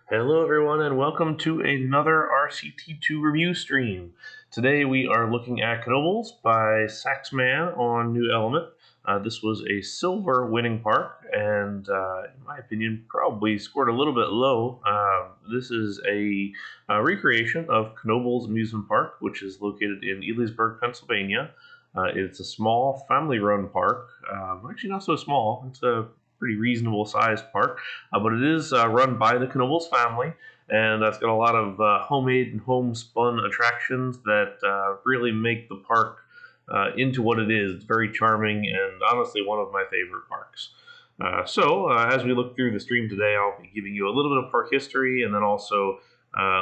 Hello everyone and welcome to another RCT2 review stream. Today we are looking at Knoebels by Saxman on New Element. This was a silver winning park and in my opinion probably scored a little bit low. This is a recreation of Knoebels Amusement Park, which is located in Elysburg, Pennsylvania. It's a small family-run park, actually not so small. It's a pretty reasonable sized park, but it is run by the Knoebels family, and that's got a lot of homemade and homespun attractions that really make the park into what it is. It's very charming and honestly one of my favorite parks. As we look through the stream today, I'll be giving you a little bit of park history and then also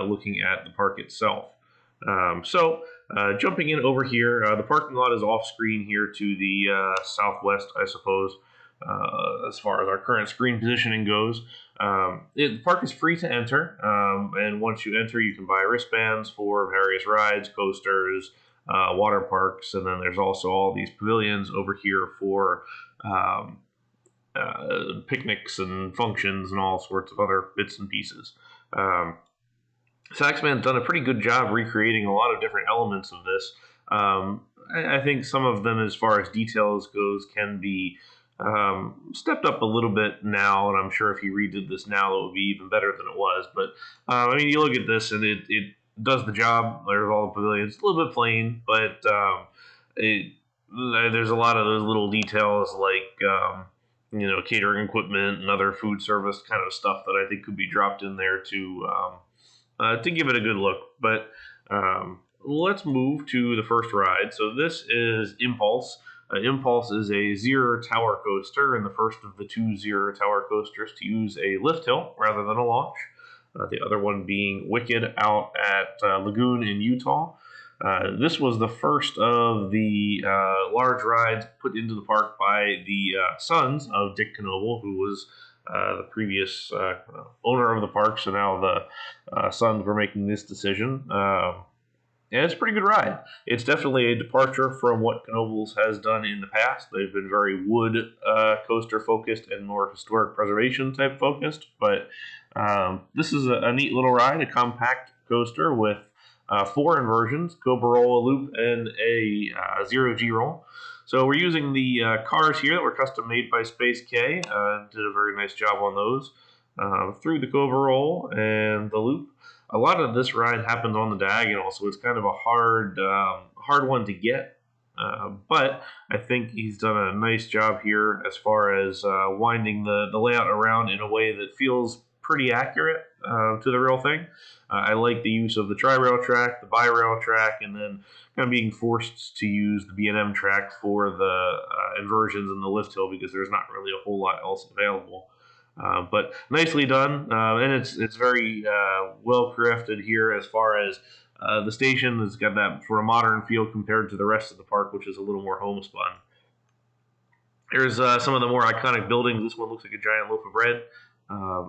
looking at the park itself. Jumping in over here, the parking lot is off screen here to the southwest, I suppose. As far as our current screen positioning goes. The park is free to enter, and once you enter, you can buy wristbands for various rides, coasters, water parks, and then there's also all these pavilions over here for picnics and functions and all sorts of other bits and pieces. Saxman's done a pretty good job recreating a lot of different elements of this. I think some of them, as far as details goes, can be stepped up a little bit now, and I'm sure if he redid this now, it would be even better than it was. But I mean, you look at this, and it does the job. There's all the pavilions, a little bit plain, but there's a lot of those little details like catering equipment and other food service kind of stuff that I think could be dropped in there to give it a good look. But let's move to the first ride. So this is Impulse. Impulse is a zero tower coaster, and the first of the two zero tower coasters to use a lift hill rather than a launch. The other one being Wicked out at Lagoon in Utah. This was the first of the large rides put into the park by the sons of Dick Knoebel, who was the previous owner of the park. So now the sons were making this decision. And it's a pretty good ride. It's definitely a departure from what Knoebels has done in the past. They've been very wood coaster focused and more historic preservation type focused. But this is a neat little ride, a compact coaster with 4 inversions, Cobra Roll, a loop, and a zero G roll. So we're using the cars here that were custom made by Space K. Did a very nice job on those. Through the Cobra Roll and the loop. A lot of this ride happens on the diagonal, so it's kind of a hard one to get. But I think he's done a nice job here as far as winding the layout around in a way that feels pretty accurate to the real thing. I like the use of the tri-rail track, the bi-rail track, and then kind of being forced to use the B&M track for the inversions and the lift hill because there's not really a whole lot else available. But nicely done, and it's very well crafted here as far as the station. It's got that sort of modern feel compared to the rest of the park, which is a little more homespun. Here's some of the more iconic buildings. This one looks like a giant loaf of bread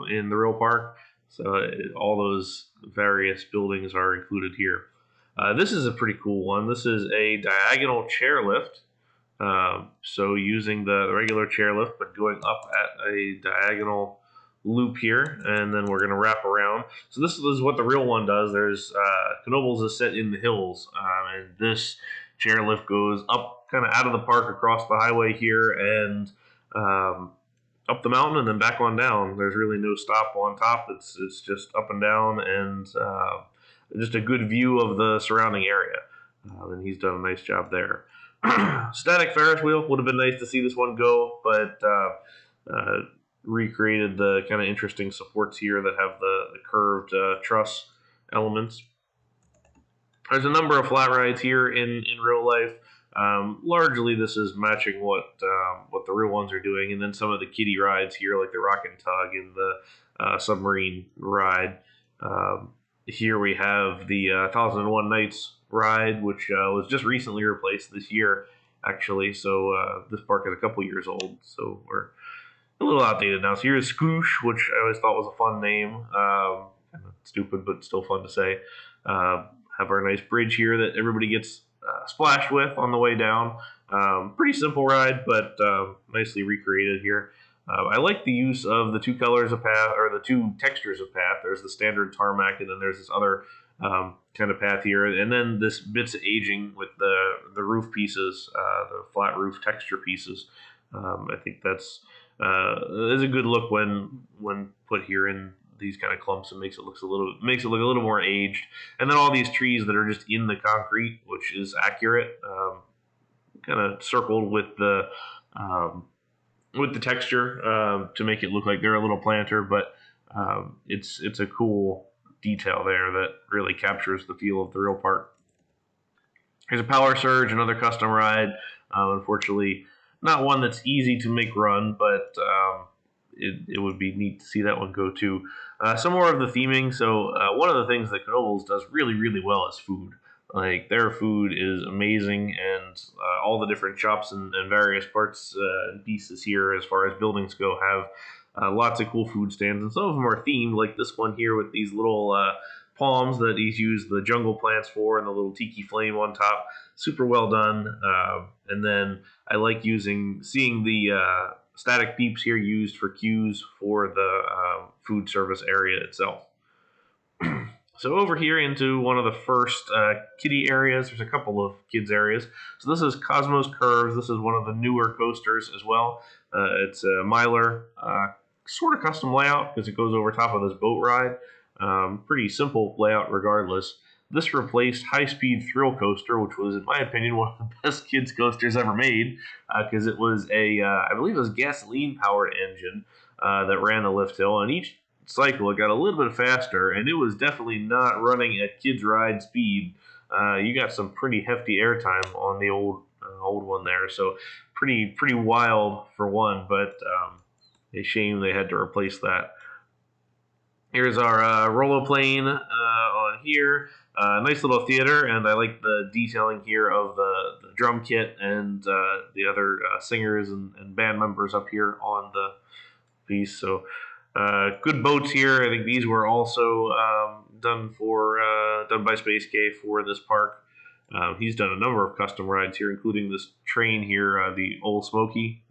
in the real park. So all those various buildings are included here. This is a pretty cool one. This is a diagonal chairlift. So using the regular chairlift, but going up at a diagonal loop here, and then we're going to wrap around. So this is what the real one does. There's Knoebels is set in the hills, and this chairlift goes up kind of out of the park across the highway here and up the mountain and then back on down. There's really no stop on top. It's just up and down and just a good view of the surrounding area. And he's done a nice job there. Static Ferris wheel would have been nice to see this one go, but recreated the kind of interesting supports here that have the curved truss elements. There's a number of flat rides here in real life. Largely, this is matching what the real ones are doing, and then some of the kiddie rides here, like the Rock and Tug and the submarine ride. Here we have the 1001 Nights ride, which was just recently replaced this year, actually. So this park is a couple years old, so we're a little outdated now. So here's Squoosh, which I always thought was a fun name. Kind of stupid, but still fun to say. Have our nice bridge here that everybody gets splashed with on the way down. Pretty simple ride, but nicely recreated here. I like the use of the two colors of path, or the two textures of path. There's the standard tarmac, and then there's this other kind of path here, and then this bits of aging with the roof pieces, the flat roof texture pieces. I think that's is a good look when put here in these kind of clumps. It makes it look a little more aged. And then all these trees that are just in the concrete, which is accurate, kind of circled with the texture to make it look like they're a little planter, but it's a cool detail there that really captures the feel of the real park. Here's a Power Surge, another custom ride. Unfortunately, not one that's easy to make run, but it would be neat to see that one go too. Some more of the theming. So one of the things that Knoebels does really, really well is food. Like, their food is amazing, and all the different shops and various parts and pieces here, as far as buildings go, have lots of cool food stands, and some of them are themed, like this one here with these little palms that he's used the jungle plants for, and the little tiki flame on top. Super well done. And then I like seeing the static beeps here used for cues for the food service area itself. So over here into one of the first kiddie areas, there's a couple of kids areas. So this is Cosmos Curves. This is one of the newer coasters as well. It's a Mylar sort of custom layout because it goes over top of this boat ride. Pretty simple layout regardless. This replaced High Speed Thrill Coaster, which was, in my opinion, one of the best kids coasters ever made, because it was I believe it was gasoline-powered engine that ran the lift hill, and each cycle it got a little bit faster, and it was definitely not running at kids ride speed. You got some pretty hefty airtime on the old one there, so pretty wild for one, but a shame they had to replace that. Here's our Rolloplane on here. Nice little theater, and I like the detailing here of the drum kit and the other singers and band members up here on the piece. So good boats here. I think these were also done by Space K for this park. He's done a number of custom rides here, including this train here, the Old Smoky,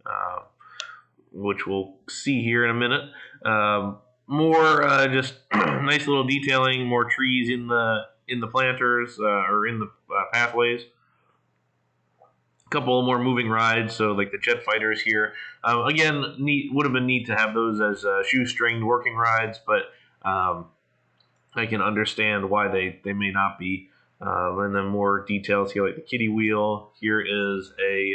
which we'll see here in a minute. More just nice little detailing, more trees in the planters or in the pathways. A couple more moving rides, so like the jet fighters here. Again, would have been neat to have those as shoestringed working rides, but I can understand why they may not be. And then more details here, like the kiddie wheel. Here is a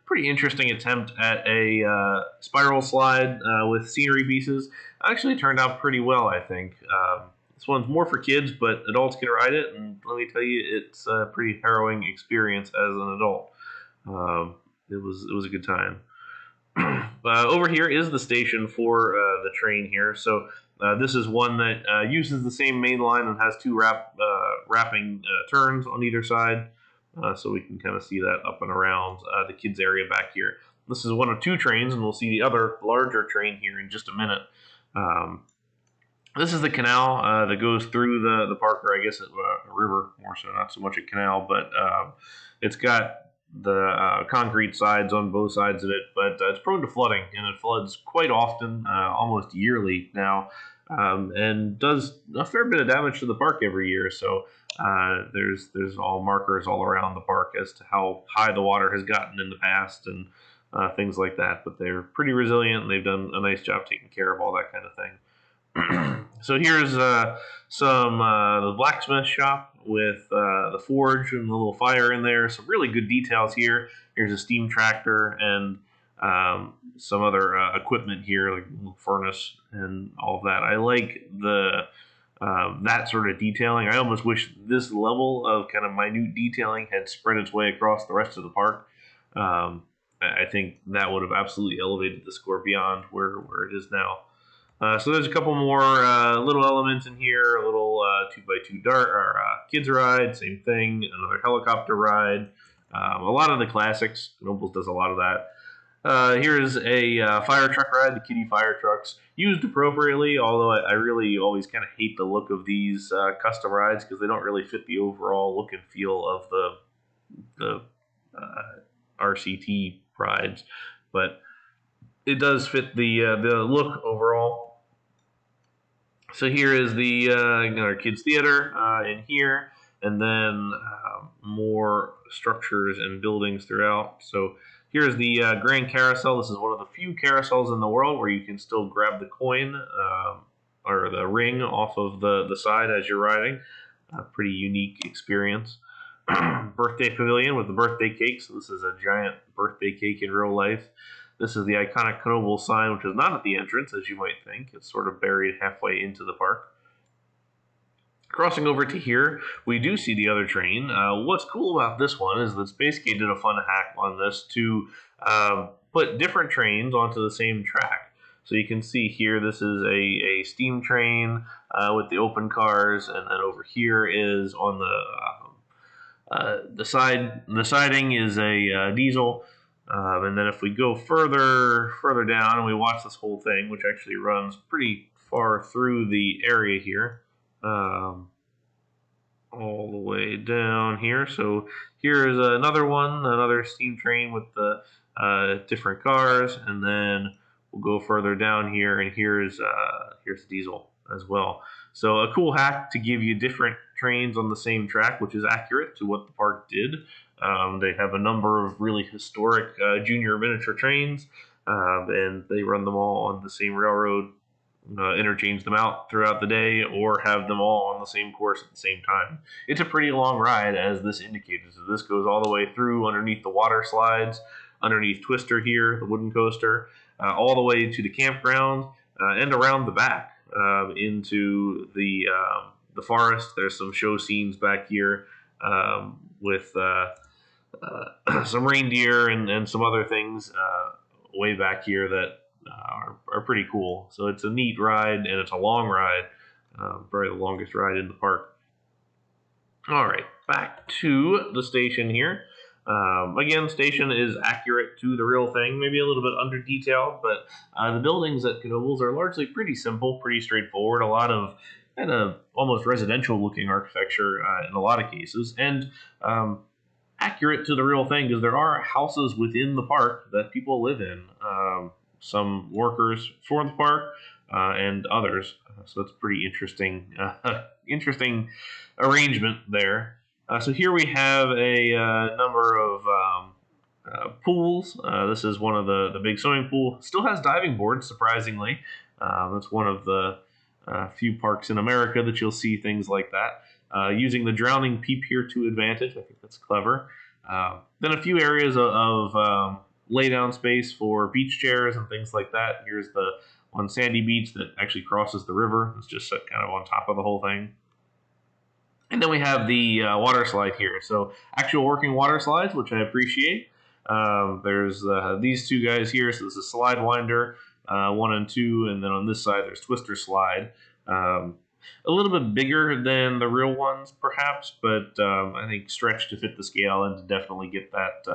pretty interesting attempt at a spiral slide with scenery pieces. Actually turned out pretty well, I think. This one's more for kids, but adults can ride it, and let me tell you, it's a pretty harrowing experience as an adult. It was a good time. Over here is the station for the train here. So this is one that uses the same main line and has two wrapping turns on either side. So we can kind of see that up and around the kids area back here. This is one of two trains, and we'll see the other larger train here in just a minute. This is the canal that goes through the park, or I guess a river more so, not so much a canal, but it's got the concrete sides on both sides of it, but it's prone to flooding, and it floods quite often, almost yearly now, and does a fair bit of damage to the park every year. So there's all markers all around the park as to how high the water has gotten in the past and things like that, but they're pretty resilient, and they've done a nice job taking care of all that kind of thing. So here's some the blacksmith shop with the forge and the little fire in there. Some really good details here. Here's a steam tractor and some other equipment here, like a little furnace and all of that. I like the that sort of detailing. I almost wish this level of kind of minute detailing had spread its way across the rest of the park. I think that would have absolutely elevated the score beyond where it is now. So there's a couple more little elements in here. A little 2x2 dart or kids ride, same thing. Another helicopter ride. A lot of the classics. Knoebels does a lot of that. Here's a fire truck ride. The Kiddie fire trucks, used appropriately. Although I really always kind of hate the look of these custom rides because they don't really fit the overall look and feel of the RCT rides. But it does fit the look overall. So here is the our kids theater in here, and then more structures and buildings throughout. So here's the Grand Carousel. This is one of the few carousels in the world where you can still grab the coin or the ring off of the side as you're riding. A pretty unique experience. Birthday pavilion with the birthday cake. So this is a giant birthday cake in real life. This is the iconic Knoebels sign, which is not at the entrance, as you might think. It's sort of buried halfway into the park. Crossing over to here, we do see the other train. What's cool about this one is that Spacegate did a fun hack on this to put different trains onto the same track. So you can see here, this is a steam train with the open cars, and then over here is on the siding is a diesel. And then if we go further down and we watch this whole thing, which actually runs pretty far through the area here, all the way down here. So here is another steam train with the different cars, and then we'll go further down here, and here's diesel as well. So a cool hack to give you different trains on the same track, which is accurate to what the park did. They have a number of really historic junior miniature trains, and they run them all on the same railroad, interchange them out throughout the day, or have them all on the same course at the same time. It's a pretty long ride, as this indicated. So this goes all the way through underneath the water slides, underneath Twister here, the wooden coaster, all the way to the campground, and around the back into the forest. There's some show scenes back here with some reindeer and some other things way back here that are pretty cool. So it's a neat ride, and it's a long ride, probably the longest ride in the park. All right, back to the station here. Again, station is accurate to the real thing, maybe a little bit under detailed, but the buildings at Knoebels are largely pretty simple, pretty straightforward. A lot of kind of almost residential looking architecture in a lot of cases, and accurate to the real thing, because there are houses within the park that people live in. Some workers for the park and others. So it's pretty interesting arrangement there. So here we have a number of pools. This is one of the big swimming pool. Still has diving boards, surprisingly. That's one of the few parks in America that you'll see things like that. Using the drowning peep here to advantage. I think that's clever. Then a few areas of lay down space for beach chairs and things like that. Here's the one sandy beach that actually crosses the river. It's just set kind of on top of the whole thing. And then we have the water slide here. So actual working water slides, which I appreciate. There's these two guys here. So this is Slide Winder 1 and 2. And then on this side, there's Twister Slide. A little bit bigger than the real ones, perhaps, but I think stretched to fit the scale and to definitely get that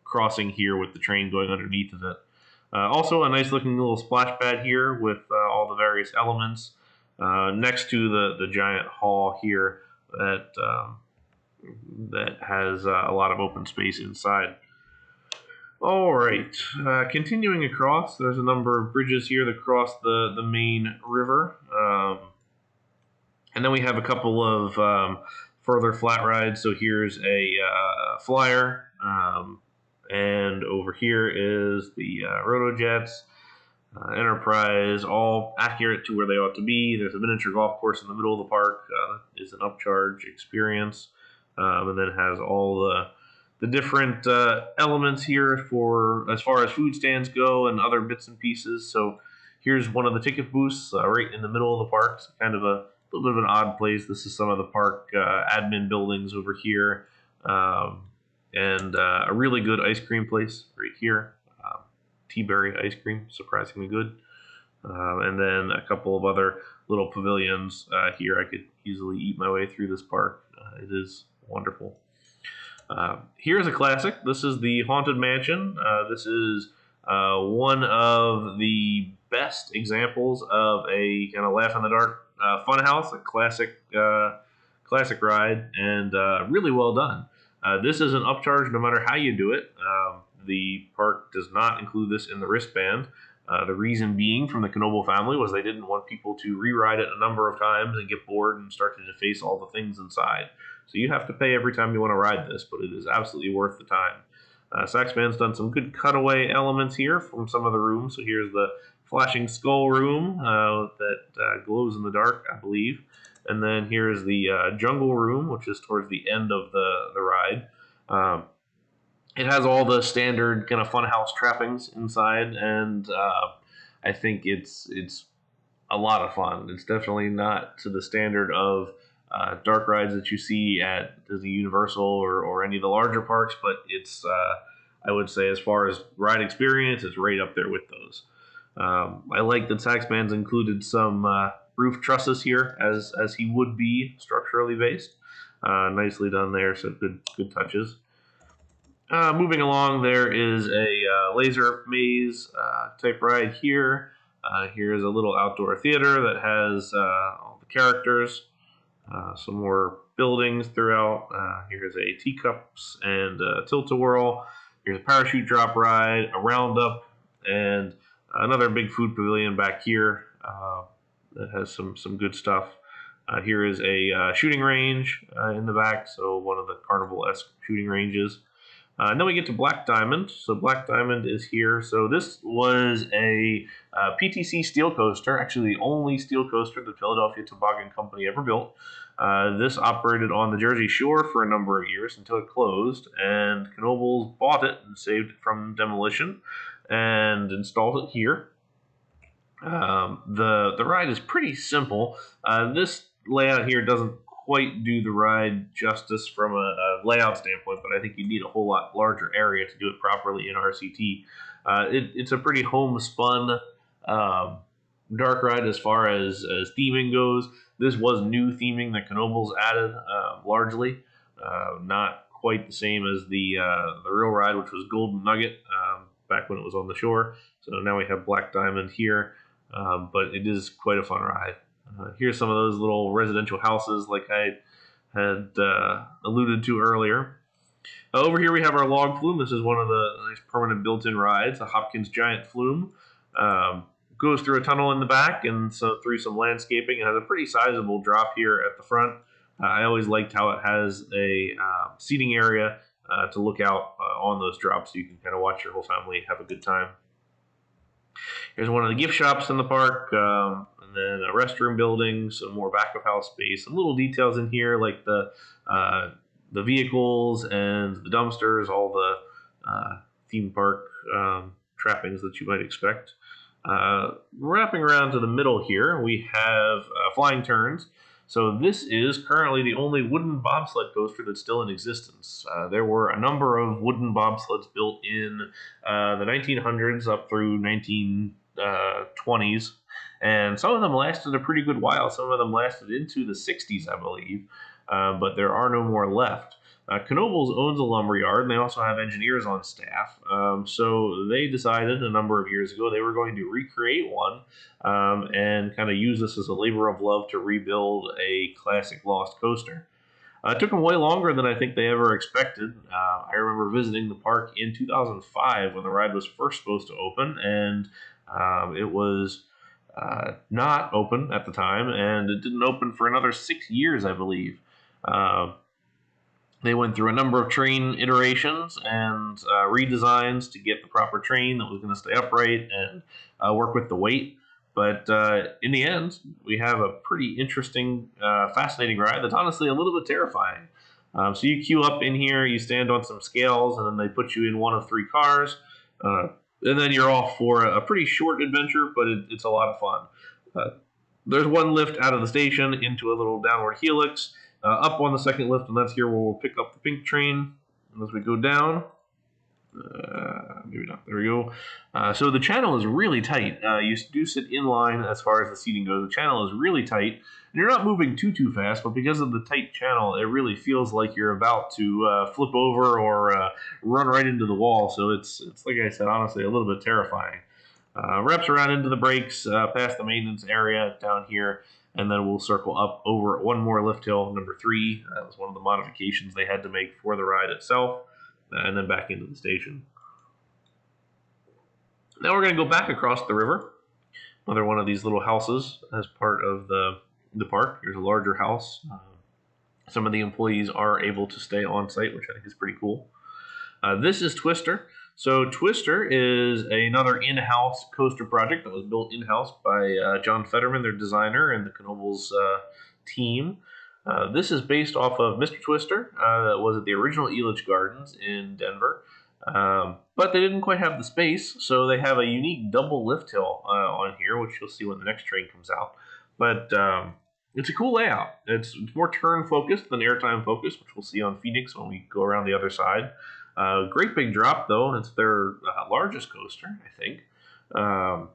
crossing here with the train going underneath of it. Also, a nice looking little splash pad here with all the various elements next to the giant hall here that has a lot of open space inside. All right, continuing across, there's a number of bridges here that cross the main river. And then we have a couple of further flat rides. So here's a flyer. And over here is the Rotojets, Enterprise, all accurate to where they ought to be. There's a miniature golf course in the middle of the park. Is an upcharge experience. And then it has all the different elements here for as far as food stands go and other bits and pieces. So here's one of the ticket booths right in the middle of the park. So kind of a little bit of an odd place. This is some of the park admin buildings over here. And a really good ice cream place right here. Tea-berry ice cream, surprisingly good. And then a couple of other little pavilions here. I could easily eat my way through this park. It is wonderful. Here's a classic. This is the Haunted Mansion. This is one of the best examples of a kind of laugh-in-the-dark funhouse, a classic ride, and really well done. This is an upcharge no matter how you do it. the park does not include this in the wristband. The reason being from the Knoebel family was they didn't want people to re-ride it a number of times and get bored and start to deface all the things inside. So you have to pay every time you want to ride this, but it is absolutely worth the time. Saxman's done some good cutaway elements here from some of the rooms. So here's the flashing skull room that glows in the dark, I believe. And then here's the jungle room, which is towards the end of the ride. It has all the standard kind of funhouse trappings inside, and I think it's a lot of fun. It's definitely not to the standard of dark rides that you see at Disney Universal or any of the larger parks, but it's I would say as far as ride experience, it's right up there with those. I like that Saxman's included some roof trusses here as he would be structurally based. Nicely done there, so good touches. Moving along, there is a laser maze type ride here. Here's a little outdoor theater that has all the characters, some more buildings throughout. Here's a teacups and tilt-a-whirl. Here's a parachute drop ride, a roundup, and another big food pavilion back here that has some good stuff. Here is a shooting range in the back, so one of the carnival-esque shooting ranges. And then we get to Black Diamond. So Black Diamond is here. So this was a PTC steel coaster, actually the only steel coaster the Philadelphia Toboggan Company ever built. This operated on the Jersey Shore for a number of years until it closed, and Knoebels bought it and saved it from demolition and installed it here. The ride is pretty simple. This layout here doesn't quite do the ride justice from a layout standpoint, but I think you need a whole lot larger area to do it properly in RCT. It's a pretty homespun dark ride as far as theming goes. This was new theming that Knoebels added largely, not quite the same as the real ride, which was Golden Nugget back when it was on the shore. So now we have Black Diamond here, but it is quite a fun ride. Here's some of those little residential houses like I had alluded to earlier. Over here we have our log flume. This is one of the nice permanent built-in rides, a Hopkins Giant Flume. Goes through a tunnel in the back and so through some landscaping. It has a pretty sizable drop here at the front. I always liked how it has a seating area to look out on those drops so you can kind of watch your whole family have a good time. Here's one of the gift shops in the park. And then a restroom building, some more back of house space, some little details in here like the vehicles and the dumpsters, all the theme park trappings that you might expect. Wrapping around to the middle here, we have flying turns. So this is currently the only wooden bobsled coaster that's still in existence. There were a number of wooden bobsleds built in the 1900s up through 1920s. And some of them lasted a pretty good while. Some of them lasted into the 60s, I believe. But there are no more left. Knoebels owns a lumberyard, and they also have engineers on staff. So they decided a number of years ago they were going to recreate one and kind of use this as a labor of love to rebuild a classic lost coaster. It took them way longer than I think they ever expected. I remember visiting the park in 2005 when the ride was first supposed to open, and it was not open at the time, and it didn't open for another 6 years, I believe. They went through a number of train iterations and redesigns to get the proper train that was going to stay upright and work with the weight. But in the end, we have a pretty interesting, fascinating ride that's honestly a little bit terrifying. So you queue up in here, you stand on some scales, and then they put you in one of 3 cars. And then you're off for a pretty short adventure, but it's a lot of fun. There's one lift out of the station into a little downward helix, up on the second lift, and that's here where we'll pick up the pink train. And as we go down, maybe not, there we go. So the channel is really tight. You do sit in line as far as the seating goes. The channel is really tight. And you're not moving too fast, but because of the tight channel, it really feels like you're about to flip over or run right into the wall. So it's like I said, honestly, a little bit terrifying. Wraps around into the brakes, past the maintenance area down here, and then we'll circle up over one more lift hill, number 3. That was one of the modifications they had to make for the ride itself, and then back into the station. Now we're going to go back across the river. Another one of these little houses as part of the park. Here's a larger house. Some of the employees are able to stay on site, which I think is pretty cool. This is Twister. So Twister is another in-house coaster project that was built in-house by John Fetterman, their designer, and the Knoebels team. This is based off of Mr. Twister that was at the original Elitch Gardens in Denver. But they didn't quite have the space, so they have a unique double lift hill on here, which you'll see when the next train comes out. But it's a cool layout. It's more turn focused than airtime focused, which we'll see on Phoenix when we go around the other side. Great big drop though. It's their largest coaster, I think. A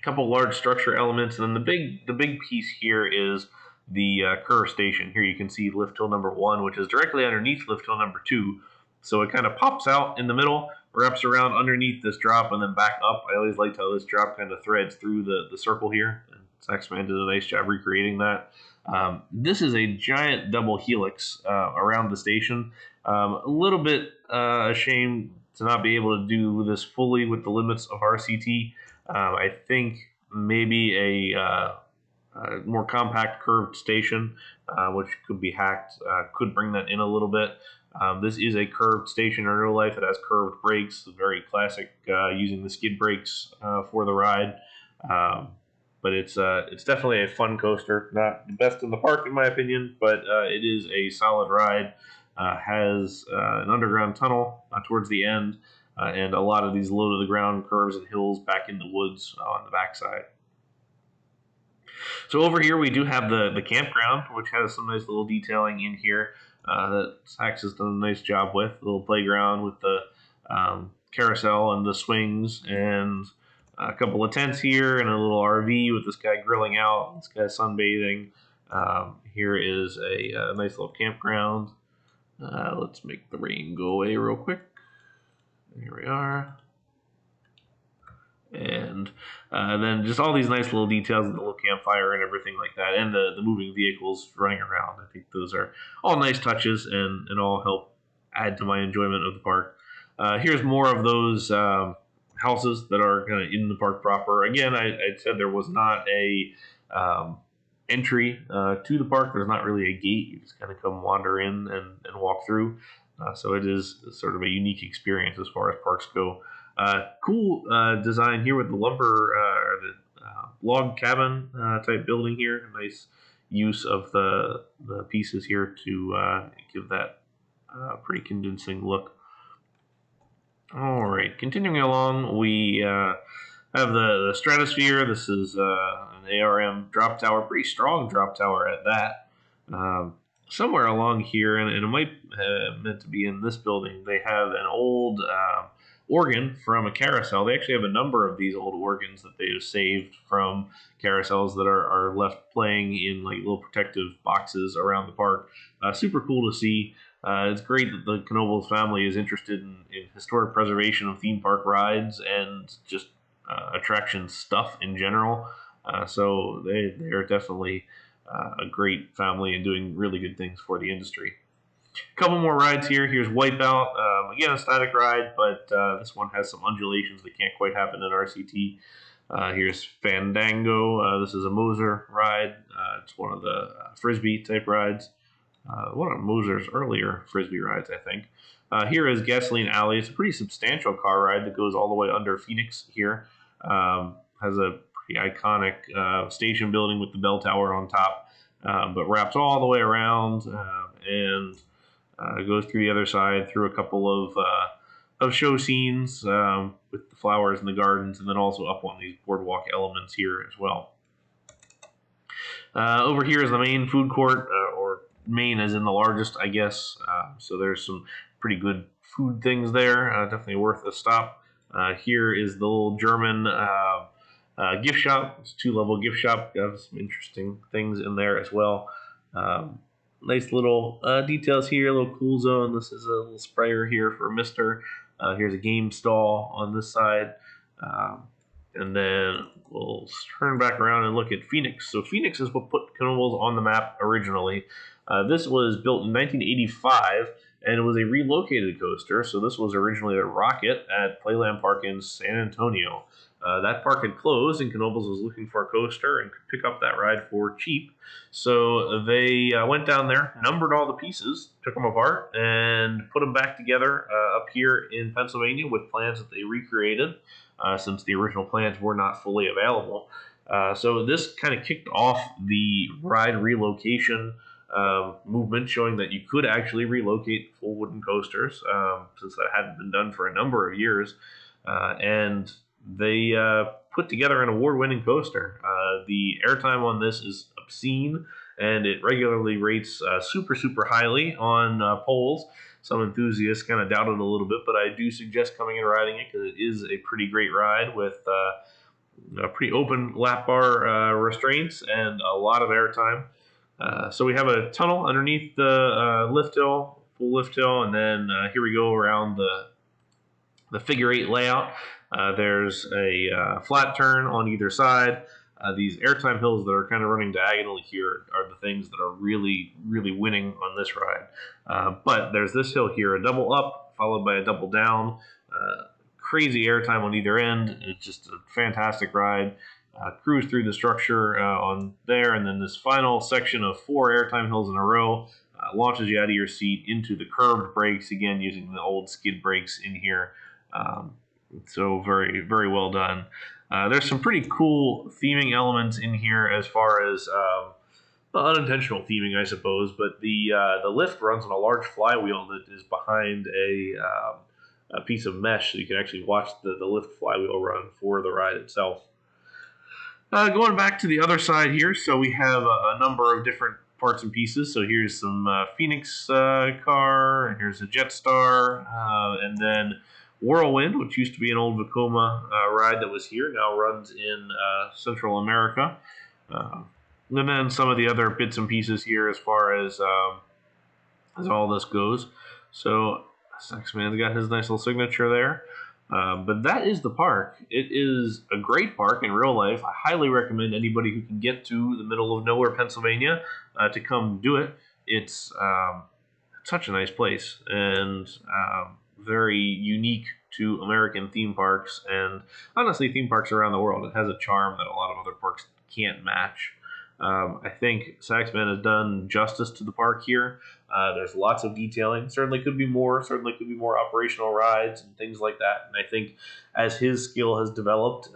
couple large structure elements, and then the big piece here is the curve station. Here you can see lift hill number 1, which is directly underneath lift hill number 2. So it kind of pops out in the middle, wraps around underneath this drop, and then back up. I always liked how this drop kind of threads through the circle here. And Saxman did a nice job recreating that. This is a giant double helix around the station. A little bit ashamed to not be able to do this fully with the limits of RCT. I think maybe a more compact curved station, which could be hacked, could bring that in a little bit. This is a curved station in real life. It has curved brakes, very classic, using the skid brakes for the ride. But it's definitely a fun coaster. Not the best in the park, in my opinion, but it is a solid ride. Has an underground tunnel towards the end, and a lot of these low-to-the-ground curves and hills back in the woods on the backside. So over here we do have the campground, which has some nice little detailing in here that Sax has done a nice job with. A little playground with the carousel and the swings, and a couple of tents here, and a little RV with this guy grilling out, this guy sunbathing. Here is a nice little campground. Let's make the rain go away real quick. Here we are. And then just all these nice little details, the little campfire and everything like that, and the moving vehicles running around. I think those are all nice touches and all help add to my enjoyment of the park. Here's more of those houses that are kind of in the park proper. Again, I said there was not a entry to the park. There's not really a gate. You just kind of come wander in and walk through. So it is sort of a unique experience as far as parks go. Cool design here with the lumber or the log cabin type building here. Nice use of the pieces here to give that pretty convincing look. All right, continuing along, we have the Stratosphere. This is an ARM drop tower, pretty strong drop tower at that. Somewhere along here, and it might meant to be in this building, they have an old organ from a carousel. They actually have a number of these old organs that they have saved from carousels that are left playing in like little protective boxes around the park. Super cool to see. It's great that the Knoebels family is interested in historic preservation of theme park rides and just attraction stuff in general. So they are definitely a great family and doing really good things for the industry. A couple more rides here. Here's Wipeout. Again, a static ride, but this one has some undulations that can't quite happen in RCT. Here's Fandango. This is a Moser ride. It's one of the Frisbee type rides. One of Moser's earlier Frisbee rides, I think. Here is Gasoline Alley. It's a pretty substantial car ride that goes all the way under Phoenix here. Has a pretty iconic station building with the bell tower on top, but wraps all the way around and goes through the other side through a couple of show scenes with the flowers and the gardens, and then also up on these boardwalk elements here as well. Over here is the main food court, or main as in the largest, I guess. So there's some pretty good food things there. Definitely worth a stop. Here is the little German gift shop. It's a 2-level gift shop. Got some interesting things in there as well. Nice little details here. A little cool zone. This is a little sprayer here for Mister. Here's a game stall on this side. And then we'll turn back around and look at Phoenix. So Phoenix is what put Knoebels on the map originally. This was built in 1985 and it was a relocated coaster. So this was originally a Rocket at Playland Park in San Antonio. That park had closed, and Knoebels was looking for a coaster and could pick up that ride for cheap. So they went down there, numbered all the pieces, took them apart, and put them back together up here in Pennsylvania with plans that they recreated, since the original plans were not fully available. So this kind of kicked off the ride relocation movement, showing that you could actually relocate full wooden coasters, since that hadn't been done for a number of years. And they put together an award-winning coaster. The airtime on this is obscene, and it regularly rates super, super highly on polls. Some enthusiasts kind of doubt it a little bit, but I do suggest coming and riding it because it is a pretty great ride with a pretty open lap bar restraints and a lot of airtime. So we have a tunnel underneath the lift hill, full lift hill, and then here we go around the figure 8 layout. There's a flat turn on either side. These airtime hills that are kind of running diagonally here are the things that are really, really winning on this ride. But there's this hill here, a double up followed by a double down. Crazy airtime on either end. It's just a fantastic ride. Cruise through the structure on there, and then this final section of 4 airtime hills in a row launches you out of your seat into the curved brakes, again using the old skid brakes in here. So very, very well done. There's some pretty cool theming elements in here as far as unintentional theming, I suppose, but the lift runs on a large flywheel that is behind a piece of mesh, so you can actually watch the lift flywheel run for the ride itself. Going back to the other side here, so we have a number of different parts and pieces. So here's some Phoenix car, and here's a Jetstar, and then Whirlwind, which used to be an old Vekoma ride that was here, now runs in Central America. And then some of the other bits and pieces here as far as all this goes. So Saxman's got his nice little signature there. But that is the park. It is a great park in real life. I highly recommend anybody who can get to the middle of nowhere, Pennsylvania, to come do it. It's such a nice place and very unique to American theme parks and honestly theme parks around the world. It has a charm that a lot of other parks can't match. I think Saxman has done justice to the park here. There's lots of detailing. Certainly could be more operational rides and things like that. And I think as his skill has developed,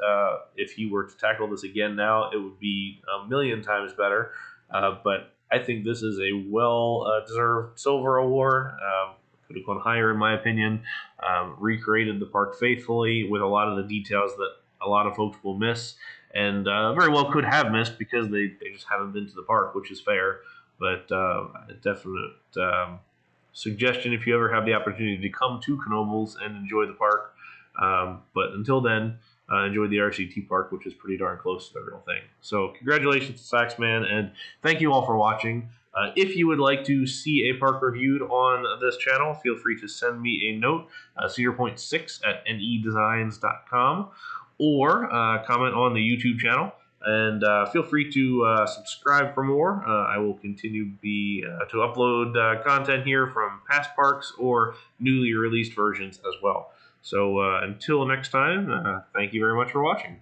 if he were to tackle this again now, it would be a million times better. But I think this is a well-deserved silver award. Could have gone higher in my opinion. Recreated the park faithfully with a lot of the details that a lot of folks will miss. And very well could have missed because they just haven't been to the park, which is fair. But a definite suggestion if you ever have the opportunity to come to Knoebels and enjoy the park. But until then, enjoy the RCT park, which is pretty darn close to the real thing. So congratulations to Saxman, and thank you all for watching. If you would like to see a park reviewed on this channel, feel free to send me a note, cedarpoint6@nedesigns.com, or comment on the YouTube channel. And feel free to subscribe for more. I will continue to upload content here from past parks or newly released versions as well. So until next time, thank you very much for watching.